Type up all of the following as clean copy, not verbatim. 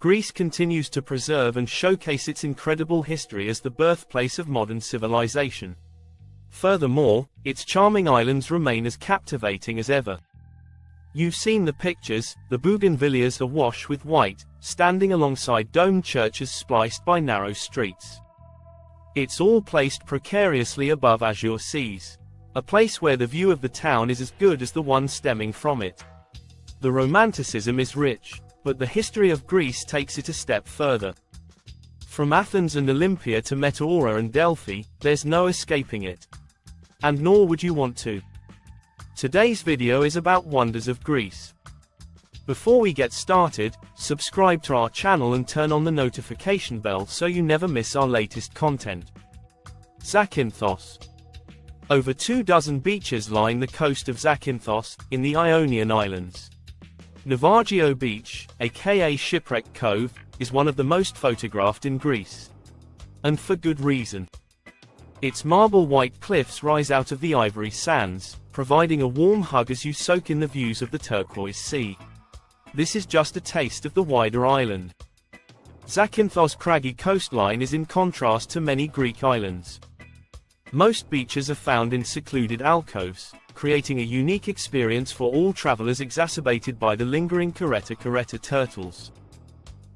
Greece continues to preserve and showcase its incredible history as the birthplace of modern civilization. Furthermore, its charming islands remain as captivating as ever. You've seen the pictures, the bougainvilleas awash with white, standing alongside domed churches spliced by narrow streets. It's all placed precariously above azure seas. A place where the view of the town is as good as the one stemming from it. The romanticism is rich, but the history of Greece takes it a step further. From Athens and Olympia to Meteora and Delphi, there's no escaping it. And nor would you want to. Today's video is about wonders of Greece. Before we get started, subscribe to our channel and turn on the notification bell so you never miss our latest content. Zakinthos. Over 24 beaches line the coast of Zakinthos, in the Ionian Islands. Navagio Beach, aka Shipwreck Cove, is one of the most photographed in Greece. And for good reason. Its marble white cliffs rise out of the ivory sands, providing a warm hug as you soak in the views of the turquoise sea. This is just a taste of the wider island. Zakinthos' craggy coastline is in contrast to many Greek islands. Most beaches are found in secluded alcoves, creating a unique experience for all travelers, exacerbated by the lingering Crete turtles.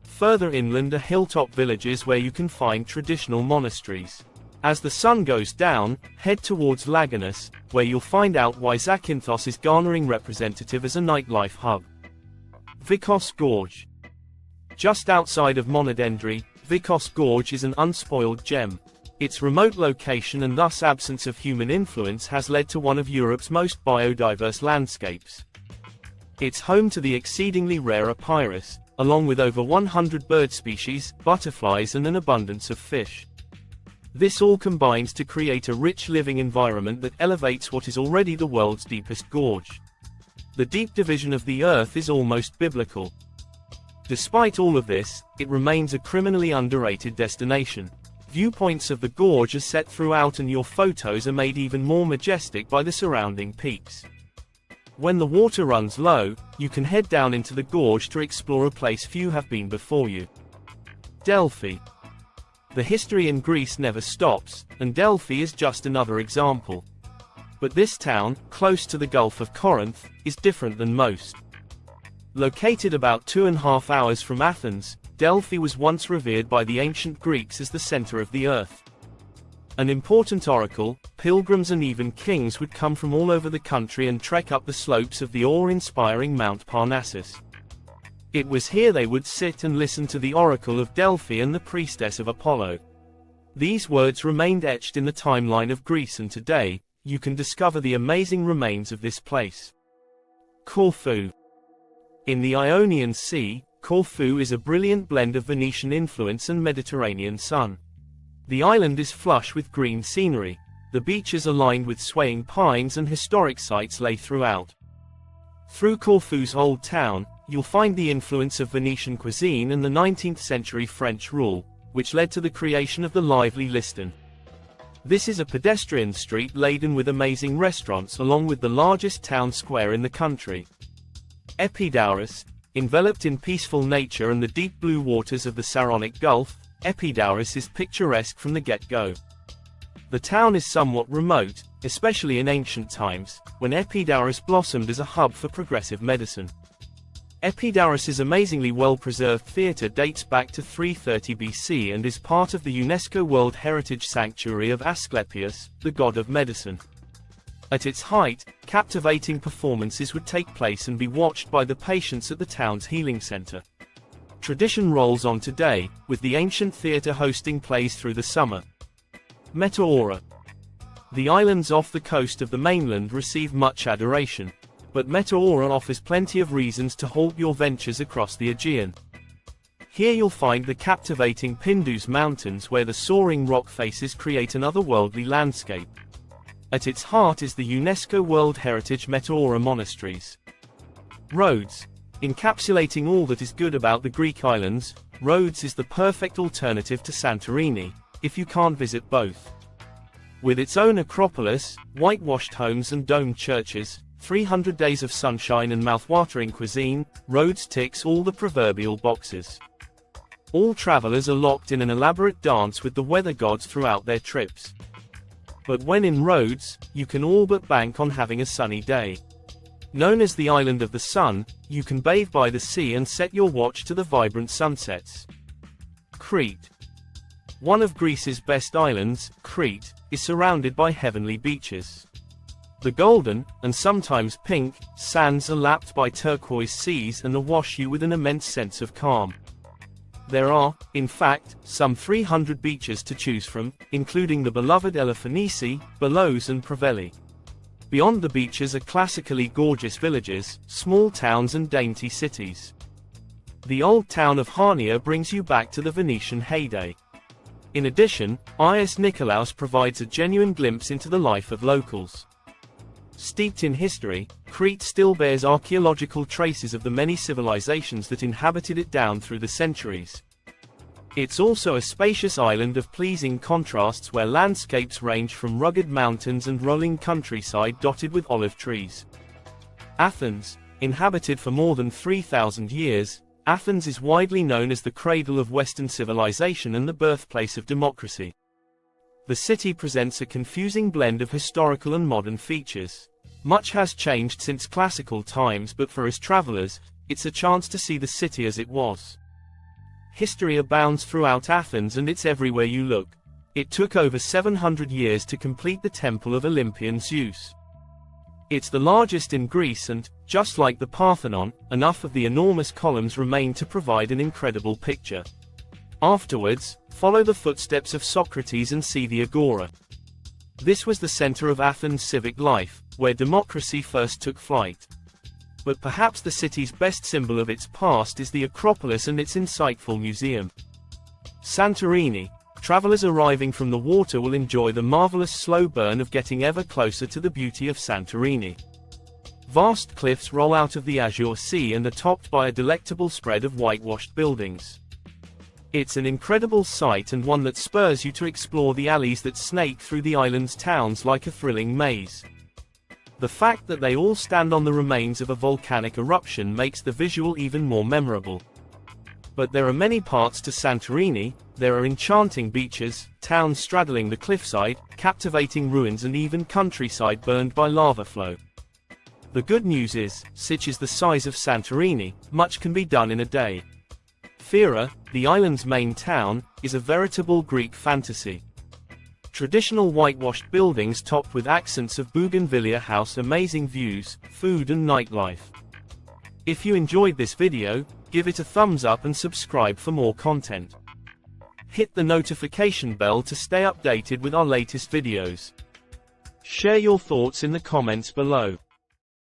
Further inland are hilltop villages where you can find traditional monasteries. As the sun goes down, head towards Lagonis, where you'll find out why Zakinthos is garnering representative as a nightlife hub. Vios Gorge. Just outside of Monodendri, Vios Gorge is an unspoiled gem. Its remote location and thus absence of human influence has led to one of Europe's most biodiverse landscapes. It's home to the exceedingly rare Epidaurus, along with over 100 bird species, butterflies and an abundance of fish. This all combines to create a rich living environment that elevates what is already the world's deepest gorge. The deep division of the earth is almost biblical. Despite all of this, it remains a criminally underrated destination. Viewpoints of the gorge are set throughout and your photos are made even more majestic by the surrounding peaks. When the water runs low, you can head down into the gorge to explore a place few have been before you. Delphi. The history in Greece never stops, and Delphi is just another example. But this town, close to the Gulf of Corinth, is different than most. Located about 2.5 hours from Athens, Delphi was once revered by the ancient Greeks as the center of the earth. An important oracle, pilgrims and even kings would come from all over the country and trek up the slopes of the awe-inspiring Mount Parnassus. It was here they would sit and listen to the oracle of Delphi and the priestess of Apollo. These words remained etched in the timeline of Greece, and today, you can discover the amazing remains of this place. Corfu. In the Ionian Sea, Corfu is a brilliant blend of Venetian influence and Mediterranean sun. The island is flush with green scenery, the beaches are lined with swaying pines and historic sites lay throughout. Through Corfu's old town, you'll find the influence of Venetian cuisine and the 19th century French rule, which led to the creation of the lively Liston. This is a pedestrian street laden with amazing restaurants along with the largest town square in the country. Epidaurus. Enveloped in peaceful nature and the deep blue waters of the Saronic Gulf, Epidaurus is picturesque from the get-go. The town is somewhat remote, especially in ancient times, when Epidaurus blossomed as a hub for progressive medicine. Epidaurus's amazingly well-preserved theatre dates back to 330 BC and is part of the UNESCO World Heritage Sanctuary of Asclepius, the god of medicine. At its height, captivating performances would take place and be watched by the patients at the town's healing center. Tradition rolls on today, with the ancient theatre hosting plays through the summer. Meteora. The islands off the coast of the mainland receive much adoration, but Meteora offers plenty of reasons to halt your ventures across the Aegean. Here you'll find the captivating Pindus Mountains, where the soaring rock faces create an otherworldly landscape. At its heart is the UNESCO World Heritage Meteora Monasteries. Rhodes. Encapsulating all that is good about the Greek islands, Rhodes is the perfect alternative to Santorini, if you can't visit both. With its own Acropolis, whitewashed homes and domed churches, 300 days of sunshine and mouth-watering cuisine, Rhodes ticks all the proverbial boxes. All travelers are locked in an elaborate dance with the weather gods throughout their trips. But when in Rhodes, you can all but bank on having a sunny day. Known as the Island of the Sun, you can bathe by the sea and set your watch to the vibrant sunsets. Crete. One of Greece's best islands, Crete, is surrounded by heavenly beaches. The golden, and sometimes pink, sands are lapped by turquoise seas and awash you with an immense sense of calm. There are, in fact, some 300 beaches to choose from, including the beloved Elefsinici, Belos and Provelli. Beyond the beaches are classically gorgeous villages, small towns and dainty cities. The old town of Harnia brings you back to the Venetian heyday. In addition, IS Nikolaos provides a genuine glimpse into the life of locals. Steeped in history, Crete still bears archaeological traces of the many civilizations that inhabited it down through the centuries. It's also a spacious island of pleasing contrasts where landscapes range from rugged mountains and rolling countryside dotted with olive trees. Athens, inhabited for more than 3,000 years, Athens is widely known as the cradle of Western civilization and the birthplace of democracy. The city presents a confusing blend of historical and modern features. Much has changed since classical times, but for us travelers, it's a chance to see the city as it was. History abounds throughout Athens and it's everywhere you look. It took over 700 years to complete the temple of Olympian Zeus. It's the largest in Greece and, just like the Parthenon, enough of the enormous columns remain to provide an incredible picture. Afterwards, follow the footsteps of Socrates and see the Agora. This was the center of Athens' civic life, where democracy first took flight. But perhaps the city's best symbol of its past is the Acropolis and its insightful museum. Santorini. Travelers arriving from the water will enjoy the marvelous slow burn of getting ever closer to the beauty of Santorini. Vast cliffs roll out of the azure sea and are topped by a delectable spread of whitewashed buildings. It's an incredible sight and one that spurs you to explore the alleys that snake through the island's towns like a thrilling maze. The fact that they all stand on the remains of a volcanic eruption makes the visual even more memorable. But there are many parts to Santorini. There are enchanting beaches, towns straddling the cliffside, captivating ruins and even countryside burned by lava flow. The good news is, such is the size of Santorini, much can be done in a day. Thera, the island's main town, is a veritable Greek fantasy. Traditional whitewashed buildings topped with accents of bougainvillea house amazing views, food and nightlife. If you enjoyed this video, give it a thumbs up and subscribe for more content. Hit the notification bell to stay updated with our latest videos. Share your thoughts in the comments below.